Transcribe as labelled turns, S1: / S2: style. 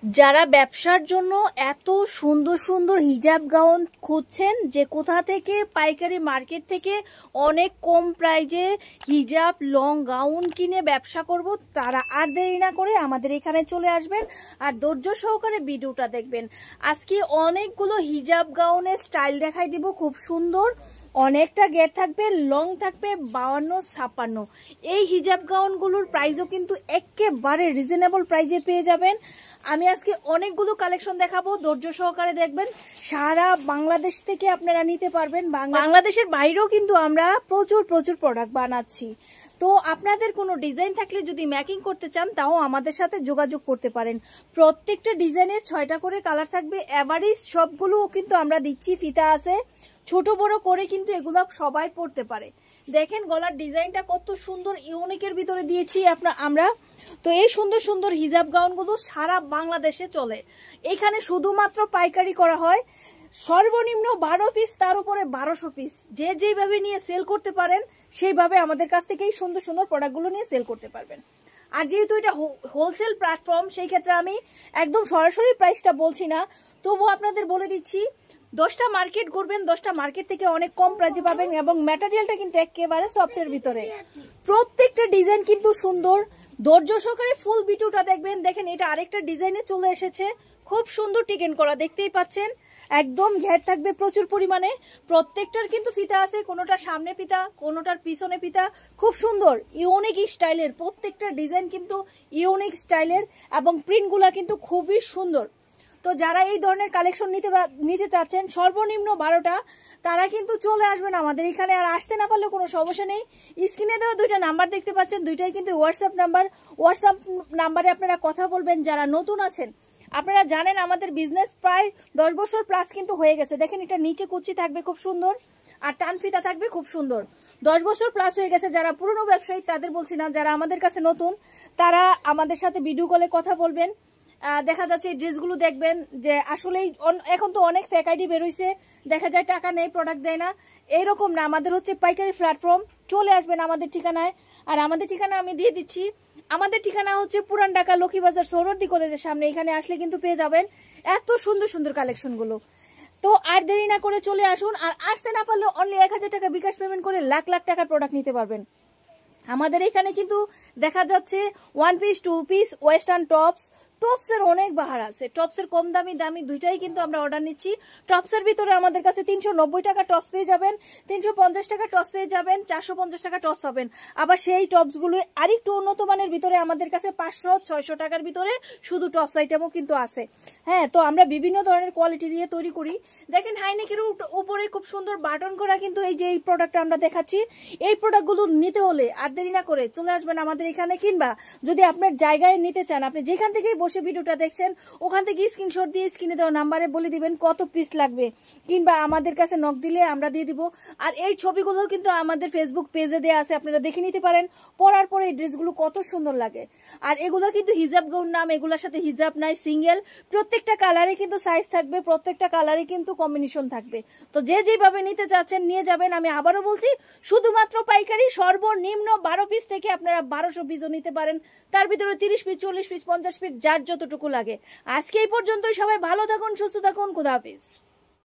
S1: যারা ব্যবসার জন্য এত সুন্দর সুন্দর হিজাব গাউন খুঁজছেন যে কোথা থেকে পাইকারি মার্কেট থেকে অনেক কম প্রাইজে হিজাব লং গাউন কিনে ব্যবসা করব, তারা আর দেরি না করে আমাদের এখানে চলে আসবেন আর ধৈর্য সহকারে ভিডিওটা দেখবেন। আজকে অনেকগুলো হিজাব গাউনের স্টাইল দেখাই দিব, খুব সুন্দর, অনেকটা গেট থাকবে, লং থাকবে 52-56। এই হিজাব গাউনগুলোর প্রাইসও কিন্তু একেবারে রিজনেবল প্রাইজে পেয়ে যাবেন। আমি আজকে অনেকগুলো কালেকশন দেখাবো, ধৈর্য সহকারে দেখবেন। সারা বাংলাদেশ থেকে আপনারা নিতে পারবেন, বাংলাদেশের বাইরেও কিন্তু আমরা প্রচুর প্রোডাক্ট বানাচ্ছি। তো আপনাদের কোনো ডিজাইন থাকলে যদি ম্যাকিং করতে চান তাও আমাদের সাথে যোগাযোগ করতে পারেন। প্রত্যেকটা ডিজাইনের 6টা করে কালার থাকবে, এভারেজ সবগুলো কিন্তু আমরা দিচ্ছি, ফিতা আছে, ছোট বড় করে কিন্তু এগুলো সবাই পড়তে পারে। দেখেন গলার ডিজাইনটা কত সুন্দর, ইউনিকের ভিতরে দিয়েছি আমরা। তো এই সুন্দর সুন্দর হিজাব গাউনগুলো সারা বাংলাদেশে চলে, এখানে শুধুমাত্র পাইকারি করা হয়। সর্বনিম্ন 12 পিস, তার উপরে 1200 পিস, যে যেভাবে নিয়ে সেল করতে পারেন সেইভাবে আমাদের কাছ থেকে এই সুন্দর সুন্দর প্রোডাক্টগুলো নিয়ে সেল করতে পারবেন। আর যেহেতু এটা হোলসেল প্ল্যাটফর্ম, সেই ক্ষেত্রে আমি একদম সরাসরি প্রাইসটা বলছি না, তবুও আপনাদের বলে দিচ্ছি 10টা মার্কেট ঘুরবেন, 10টা মার্কেট থেকে অনেক কম প্রাইসে পাবেন এবং ম্যাটেরিয়ালটা কিন্তু একেবারে সফটের ভিতরে। প্রত্যেকটা ডিজাইন কিন্তু সুন্দর, ধৈর্য সহকারে ফুল ভিডিওটা দেখবেন। দেখেন এটা আরেকটা ডিজাইনে চলে এসেছে, খুব সুন্দর টিকেন করা, দেখতেই পাচ্ছেন, একদম ঘের থাকবে প্রচুর পরিমাণে। প্রত্যেকটার কিন্তু ফিতা আছে, কোনোটার সামনে ফিতা, কোনোটার পিছনে ফিতা, খুব সুন্দর ইউনিক স্টাইলের। প্রত্যেকটা ডিজাইন কিন্তু ইউনিক স্টাইলের এবং প্রিন্টগুলা কিন্তু খুবই সুন্দর। তো যারা এই ধরনের কালেকশন নিতে চাচ্ছেন সর্বনিম্ন 12টা, তারা কিন্তু চলে আসবেন আমাদের এখানে। আর আসতে না পারলে কোনো সমস্যা নেই, স্ক্রিনে দেওয়া 2টা নাম্বার দেখতে পাচ্ছেন, 2টাই কিন্তু হোয়াটসঅ্যাপ নাম্বার। হোয়াটসঅ্যাপ নাম্বারে আপনারা কথা বলবেন। যারা নতুন আছেন, আপনারা জানেন আমাদের বিজনেস প্রায় 10 বছর প্লাস কিন্তু হয়ে গেছে। দেখেন এটা নিচে কুচি থাকবে খুব সুন্দর, আর টান ফিতা থাকবে খুব সুন্দর। 10 বছর প্লাস হয়ে গেছে। যারা পুরনো ব্যবসায়ী তাদের বলছি না, যারা আমাদের কাছে নতুন তারা আমাদের সাথে ভিডিও কলে কথা বলবেন। দেখা যাচ্ছে এই ড্রেসগুলো দেখবেন যে আসলেই এখন তো অনেক ফেক আইডি বেরোইছে, দেখা যায় টাকা নেই, প্রোডাক্ট দেয় না, এইরকম না। আমাদের হচ্ছে পাইকারি প্ল্যাটফর্ম, চলে আসবেন আমাদের ঠিকানায়। আর আমাদের ঠিকানা আমি দিয়ে দিচ্ছি, আমাদের ঠিকানা হচ্ছে পুরান ঢাকা লক্ষ্মীবাজার সৌরদ্দি কলেজের সামনে। এখানে আসলে কিন্তু পেয়ে যাবেন এত সুন্দর সুন্দর কালেকশনগুলো। তো আর দেরি না করে চলে আসুন। আর আসতে না পারলে অনলি 1000 টাকা বিকাশ পেমেন্ট করে লাখ লাখ টাকার প্রোডাক্ট নিতে পারবেন। আমাদের এখানে কিন্তু দেখা যাচ্ছে 1 পিস 2 পিস ওয়েস্টার্ন টপসের অনেক বাহার আছে। টপসের কম দামি দুইটাই কিন্তু আমরা অর্ডার নিচ্ছি। টপসের ভিতরে আমাদের কাছে 390 টাকা টপস পেয়ে যাবেন, 350 টাকা টপস পেয়ে যাবেন, 450 টাকা টপস পাবেন। আবার সেই টপসগুলো আরেকটু উন্নত মানের ভিতরে আমাদের কাছে 500-600 টাকার ভিতরে শুধু টপস আইটেমও কিন্তু আছে। হ্যাঁ, তো আমরা বিভিন্ন ধরনের কোয়ালিটি দিয়ে তৈরি করি। দেখেন হাইনেকের উপরে খুব সুন্দর বাটন করা কিন্তু এই যে এই প্রোডাক্টটা আমরা দেখাচ্ছি, এই প্রোডাক্টগুলো নিতে হলে আর দেরি না করে চলে আসবেন আমাদের এখানে। কিংবা যদি আপনার জায়গায় নিতে চান, আপনি যেখান থেকেই বসে ভিডিওটা দেখছেন ওখান থেকে স্ক্রিনশট দিয়ে স্ক্রিনে দেওয়া নাম্বারে বলে দিবেন কত পিস লাগবে, কিংবা আমাদের কাছে নক দিলে আমরা দিয়ে দিব। আর এই ছবিগুলো কিন্তু আমাদের ফেসবুক পেজে দেওয়া আছে, আপনারা দেখে নিতে পারেন। পরার পরে এই ড্রেসগুলো কত সুন্দর লাগে। আর এগুলো কিন্তু হিজাব গাউন নাম, এগুলোর সাথে হিজাব নাই, সিঙ্গেল। প্রত্যেকটা কালারে কিন্তু সাইজ থাকবে, প্রত্যেকটা কালারে কিন্তু কম্বিনেশন থাকবে। তো যে যেভাবে নিতে চাচ্ছেন নিয়ে যাবেন। আমি আবারও বলছি, শুধুমাত্র পাইকারি, সর্বনিম্ন 12 পিস থেকে আপনারা 1200 পিসও নিতে পারেন। তার ভিতরে 30 পিস, 40 পিস, 50 পিস, যার যতটুকু লাগে। আজকে এই পর্যন্তই। সবাই ভালো থাকুন, সুস্থ থাকুন, খোদা হাফেজ।